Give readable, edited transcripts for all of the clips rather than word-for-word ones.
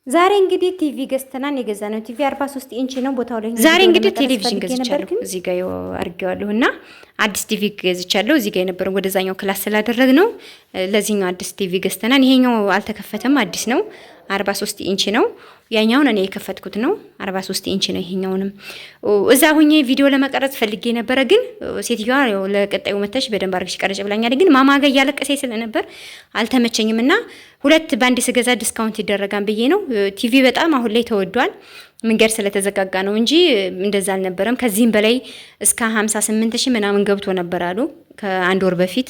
ዛሬ እንግዲህ ቲቪ ገዝተናን የገዛነው ቲቪ 43 ኢንች ነው። ቦታው ላይ ዛሬ እንግዲህ ቴሌቪዥን ገዝቻለሁ። እዚህ ጋር አድርጌዋለሁና አዲስ ቲቪ ገዝቻለሁ። እዚህ ጋር የነበረው ወደዛኛው ክላስ ስላደረግ ነው ለዚህኛው አዲስ ቲቪ ገዝተናን። ይሄኛው አልተከፈተም፣ አዲስ ነው። 43 ኢንች ነው። ያኛውን እኔ የከፈትኩት ነው። 43 ኢንች ነው። ይሄኛውንም እዛ ሁኜ ቪዲዮ ለመቀረጽ ፈልጌ ነበረ፣ ግን ሴትዮዋ ለቀጣዩ መተሽ በደንብ አድርገሽ ቀረጭ ብላኛለች። ግን ማማጋ እያለቀሰኝ ስለነበር አልተመቸኝምና ሁለት ባንድ ስገዛ ዲስካውንት ይደረጋል ብዬ ነው። ቲቪ በጣም አሁን ላይ ተወዷል። መንገድ ስለተዘጋጋ ነው እንጂ እንደዛ አልነበረም። ከዚህም በላይ እስከ 58000 ምናምን ገብቶ ነበር አሉ ከአንድ ወር በፊት።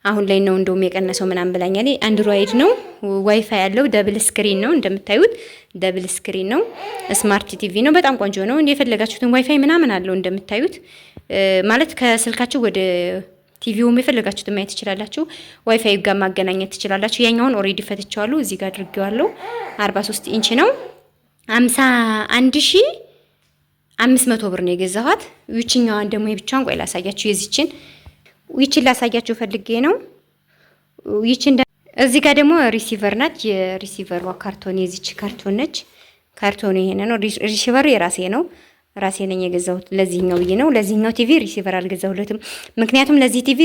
አሁን ላይ ነው እንደውም የቀነሰው ምናምን ብላኛለች። አንድሮይድ ነው፣ ዋይፋይ ያለው ደብል ስክሪን ነው። እንደምታዩት ደብል ስክሪን ነው። ስማርት ቲቪ ነው። በጣም ቆንጆ ነው። የፈለጋችሁትን ዋይፋይ ምናምን አለው እንደምታዩት። ማለት ከስልካችሁ ወደ ቲቪውም የፈለጋችሁትን ማየት ትችላላችሁ። ዋይፋይ ጋር ማገናኘት ትችላላችሁ። ያኛውን ኦሬዲ ፈትቼዋለሁ፣ እዚህ ጋር አድርጌዋለሁ። 43 ኢንች ነው። 51500 ብር ነው የገዛኋት። ይችኛዋን ደግሞ የብቻዋን ቆይ ላሳያችሁ። ይችን ላሳያችሁ ፈልጌ ነው። ይችን እዚህ ጋር ደግሞ ሪሲቨር ናት። የሪሲቨሯ ካርቶን የዚች ካርቶን ነች። ካርቶኑ ይሄን ነው። ሪሲቨሩ የራሴ ነው። ራሴ ነኝ የገዛሁት። ለዚህኛው ብዬ ነው። ለዚህኛው ቲቪ ሪሲቨር አልገዛሁለትም። ምክንያቱም ለዚህ ቲቪ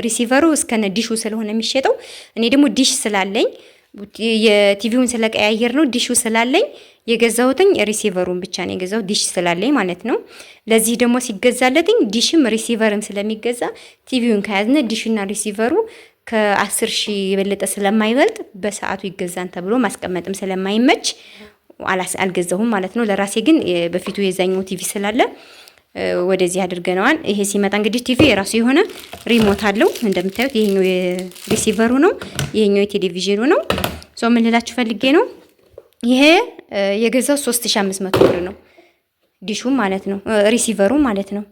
ሪሲቨሩ እስከነ ዲሹ ስለሆነ የሚሸጠው፣ እኔ ደግሞ ዲሽ ስላለኝ የቲቪውን ስለቀያየር ነው ዲሹ ስላለኝ የገዛሁትኝ ሪሲቨሩን ብቻ ነው የገዛሁት፣ ዲሽ ስላለኝ ማለት ነው። ለዚህ ደግሞ ሲገዛለትኝ ዲሽም ሪሲቨርም ስለሚገዛ ቲቪውን ከያዝነ ዲሽና ሪሲቨሩ ከ10,000 የበለጠ ስለማይበልጥ በሰዓቱ ይገዛን ተብሎ ማስቀመጥም ስለማይመች አልገዛሁም ማለት ነው። ለራሴ ግን በፊቱ የዛኛው ቲቪ ስላለ ወደዚህ አድርገናል። ይሄ ሲመጣ እንግዲህ ቲቪ የራሱ የሆነ ሪሞት አለው እንደምታዩት። ይሄኛው የሪሲቨሩ ነው፣ ይሄኛው የቴሌቪዥኑ ነው። ምን ልላችሁ ፈልጌ ነው፣ ይሄ የገዛው 3500 ብር ነው። ዲሹ ማለት ነው፣ ሪሲቨሩ ማለት ነው።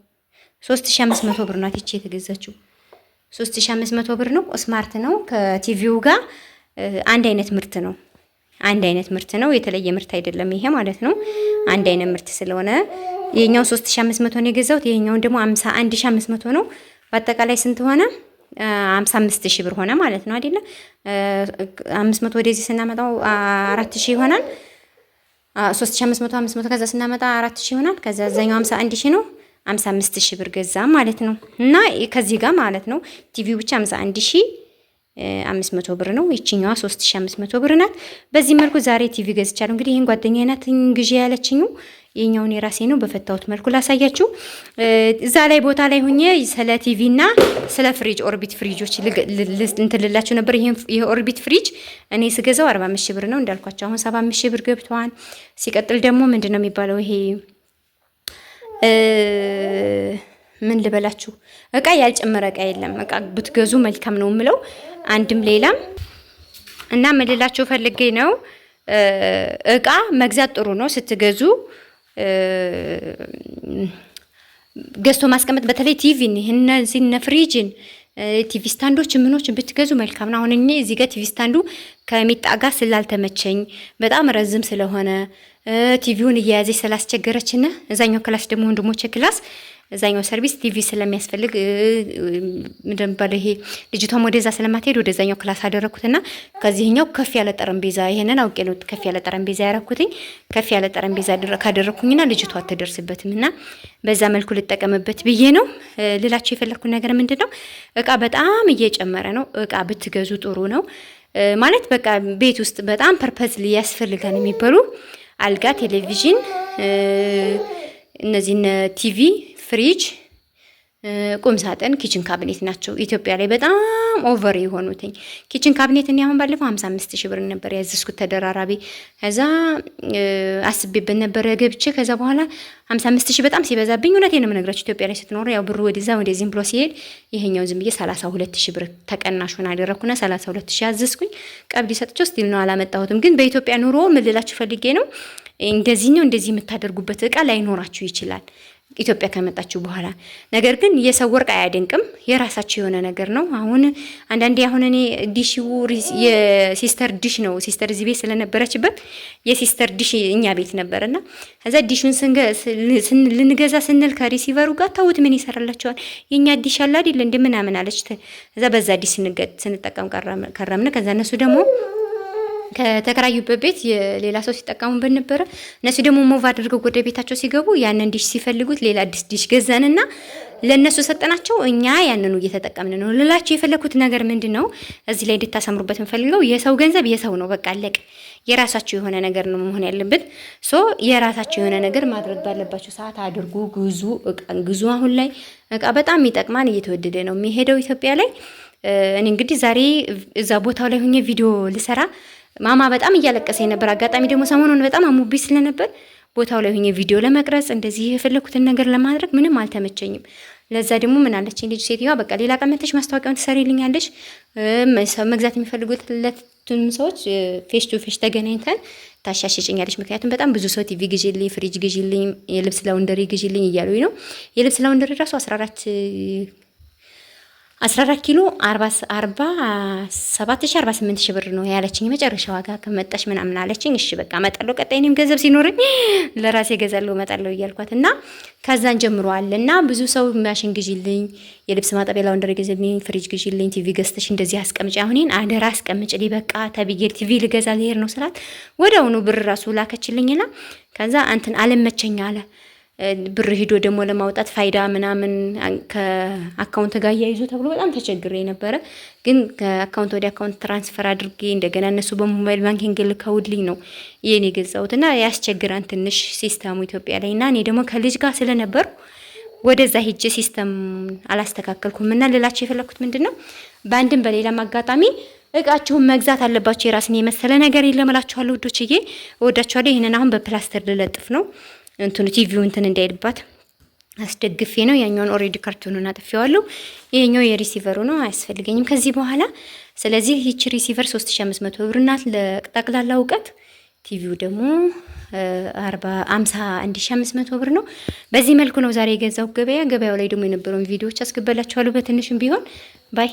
3500 ብር ናት ይቺ የተገዛችው። 3500 ብር ነው። ስማርት ነው። ከቲቪው ጋር አንድ አይነት ምርት ነው። አንድ አይነት ምርት ነው። የተለየ ምርት አይደለም ይሄ ማለት ነው። አንድ አይነት ምርት ስለሆነ ይሄኛው 3500 ነው የገዛሁት። ይሄኛውን ደግሞ 51500 ነው። በአጠቃላይ ስንት ሆነ? 55000 ብር ሆነ ማለት ነው አይደለ? 500 ወደዚህ ስናመጣው 4000 ይሆናል። 3500 500 ከዛ ስናመጣ 4000 ይሆናል። ከዛ ዘኛው 51000 ነው። 55000 ብር ገዛ ማለት ነው። እና ከዚህ ጋር ማለት ነው ቲቪው ብቻ 51500 ብር ነው። ይቺኛዋ 3500 ብር ናት። በዚህ መልኩ ዛሬ ቲቪ ገዝቻለሁ። እንግዲህ ይሄን ጓደኛዬ ናት ግዢ ያለችኝ። የኛውን የራሴ ነው። በፈታሁት መልኩ ላሳያችሁ። እዛ ላይ ቦታ ላይ ሆኜ ስለ ቲቪና ስለ ፍሪጅ ኦርቢት ፍሪጆች እንትልላችሁ ነበር። ይሄ ኦርቢት ፍሪጅ እኔ ስገዛው 45000 ብር ነው እንዳልኳችሁ። አሁን 75000 ብር ገብቷል። ሲቀጥል ደግሞ ምንድነው የሚባለው ይሄ ምን ልበላችሁ፣ እቃ ያልጨመረ እቃ የለም። እቃ ብትገዙ መልካም ነው የምለው አንድም ሌላም እና ምን ልላችሁ ፈልጌ ነው፣ እቃ መግዛት ጥሩ ነው ስትገዙ። ገዝቶ ማስቀመጥ በተለይ ቲቪን እነዚህ ፍሪጅን ቲቪ ስታንዶች ምኖችን ብትገዙ መልካም ነው። አሁን እኔ እዚህ ጋር ቲቪ ስታንዱ ከሚጣ ጋር ስላልተመቸኝ በጣም ረዝም ስለሆነ ቲቪውን እየያዘች ስላስቸገረችና እዛኛው ክላስ ደግሞ ወንድሞቼ ክላስ እዛኛው ሰርቪስ ቲቪ ስለሚያስፈልግ ምንድነው ይሄ ልጅቷም ወደዛ ስለማትሄድ ወደዛኛው ክላስ አደረኩትና ከዚህኛው ከፍ ያለ ጠረጴዛ ይሄንን አውቄ ነው ከፍ ያለ ጠረጴዛ ያረኩትኝ። ከፍ ያለ ጠረጴዛ ካደረኩኝና ልጅቷ አትደርስበትምና በዛ መልኩ ልጠቀምበት ብዬ ነው። ልላችሁ የፈለኩት ነገር ምንድነው እቃ በጣም እየጨመረ ነው። እቃ ብትገዙ ጥሩ ነው ማለት በቃ ቤት ውስጥ በጣም ፐርፐዝ ያስፈልጋል የሚባሉ አልጋ፣ ቴሌቪዥን፣ እነዚህ ቲቪ፣ ፍሪጅ፣ ቁም ሳጥን፣ ኪችን ካቢኔት ናቸው ኢትዮጵያ ላይ በጣም ኦቨር የሆኑትኝ። ኪችን ካቢኔት እኔ አሁን ባለፈው 55000 ብር ነበር ያዘዝኩት ተደራራቢ። ከዛ አስቤበት ነበር ገብቼ ከዛ በኋላ 55000 በጣም ሲበዛብኝ፣ እውነቴን ነው የምነግራችሁ ኢትዮጵያ ላይ ስትኖር ያው ብሩ ወደዛ ወደዚህም ብሎ ሲሄድ ይሄኛው ዝም ብዬ 32000 ብር ተቀናሹን አደረኩና 32000 አዘዝኩኝ። ቀብድ ሰጥቼው ስቲል ነው አላመጣሁትም። ግን በኢትዮጵያ ኑሮ ምን ልላችሁ ፈልጌ ነው እንደዚህ ነው እንደዚህ የምታደርጉበት እቃ ላይኖራችሁ ይችላል ኢትዮጵያ ከመጣችሁ በኋላ። ነገር ግን የሰው ወርቅ አያደንቅም። የራሳችሁ የሆነ ነገር ነው። አሁን አንዳንዴ አሁን እኔ ዲሽው የሲስተር ዲሽ ነው። ሲስተር እዚህ ቤት ስለነበረችበት የሲስተር ዲሽ እኛ ቤት ነበርና ከዛ ዲሹን ልንገዛ ስንል ከሪሲቨሩ ጋር ታውት ምን ይሰራላችኋል የኛ ዲሽ አለ አይደል እንደ ምናምን አለች። ከዛ በዛ ዲሽ ስንጠቀም ከረምን። ከዛ እነሱ ደግሞ ከተከራዩበት ቤት የሌላ ሰው ሲጠቀሙበት ነበረ። እነሱ ደግሞ ሞቭ አድርገው ወደ ቤታቸው ሲገቡ ያንን ዲሽ ሲፈልጉት ሌላ አዲስ ዲሽ ገዛንና ለነሱ ሰጠናቸው። እኛ ያንኑ እየተጠቀምን ነው። ልላችሁ የፈለኩት ነገር ምንድነው እዚህ ላይ እንድታሰምሩበት የምፈልገው የሰው ገንዘብ የሰው ነው። በቃ አለቅ። የራሳችሁ የሆነ ነገር ነው መሆን ያለበት። የራሳችሁ የሆነ ነገር ማድረግ ባለባችሁ ሰዓት አድርጉ፣ ግዙ፣ እቃ ግዙ። አሁን ላይ እቃ በጣም ይጠቅማን፣ እየተወደደ ነው የሚሄደው ኢትዮጵያ ላይ። እኔ እንግዲህ ዛሬ እዛ ቦታው ላይ ሆኜ ቪዲዮ ልሰራ ማማ በጣም እያለቀሰ ነበር። አጋጣሚ ደግሞ ሰሞኑን በጣም አሙብኝ ስለነበር ቦታው ላይ ሆኜ ቪዲዮ ለመቅረጽ እንደዚህ የፈለኩትን ነገር ለማድረግ ምንም አልተመቸኝም። ለዛ ደግሞ ምን አለችኝ ልጅ ሴትዮዋ፣ በቃ ሌላ ቀን መተሽ ማስታወቂያውን ትሰሪልኛለሽ፣ መግዛት የሚፈልጉትን ሰዎች ፌስ ቱ ፌስ ተገናኝተን ታሻሽጭኛለሽ። ምክንያቱም በጣም ብዙ ሰው ቲቪ ግዢልኝ፣ ፍሪጅ ግዢልኝ፣ የልብስ ላውንደሪ ግዢልኝ እያሉኝ ነው። የልብስ ላውንደሪ ራሱ 14 ኪሎ 47,048 ሺህ ብር ነው ያለችኝ። መጨረሻ ዋጋ ከመጣሽ ምናምን አለችኝ። እሺ በቃ እመጣለሁ፣ ቀጣይ እኔም ገንዘብ ሲኖርኝ ለራሴ እገዛለሁ እመጣለሁ እያልኳት እና ከዛን ጀምሯል እና ብዙ ሰው ማሽን ግዢልኝ፣ የልብስ ማጠቢያ ላውንደሪ ግዢልኝ፣ ፍሪጅ ግዢልኝ፣ ቲቪ ገዝተሽ እንደዚህ አስቀምጪ፣ አሁን አደራ አስቀምጪ በቃ ተብዬ ቲቪ ልገዛ ልሄድ ነው ስላት ወዲያውኑ ብር ራሱ ላከችልኝና ከዛ አንተን አለመቸኝ አለ ብር ሂዶ ደግሞ ለማውጣት ፋይዳ ምናምን ከአካውንት ጋር ያይዞ ተብሎ በጣም ተቸግሬ ነበረ። ግን ከአካውንት ወደ አካውንት ትራንስፈር አድርጌ እንደገና እነሱ በሞባይል ባንኪንግ ልከውልኝ ነው ይሄን የገዛሁትና ያስቸግራን ትንሽ ሲስተሙ ኢትዮጵያ ላይ እና እኔ ደግሞ ከልጅ ጋር ስለነበር ወደዛ ሂጄ ሲስተም አላስተካከልኩም እና ልላችሁ የፈለኩት ምንድነው በአንድም በሌላም አጋጣሚ እቃችሁን መግዛት አለባችሁ። የራስን የመሰለ ነገር የለምላችኋለሁ ውዶችዬ፣ እወዳችኋለሁ። ይሄንን አሁን በፕላስተር ልለጥፍ ነው እንትኑ ቲቪው እንትን እንዳይልባት አስደግፌ ነው። ያኛውን ኦሬዲ ካርቶኑን አጥፌዋለሁ። ይሄኛው የሪሲቨሩ ነው፣ አያስፈልገኝም ከዚህ በኋላ። ስለዚህ ይቺ ሪሲቨር 3500 ብር ናት ለጠቅላላ እውቀት። ቲቪው ደግሞ 51,500 ብር ነው። በዚህ መልኩ ነው ዛሬ የገዛው ገበያው ላይ ደግሞ የነበረውን ቪዲዮዎች አስገባላችኋለሁ በትንሽም ቢሆን ባይ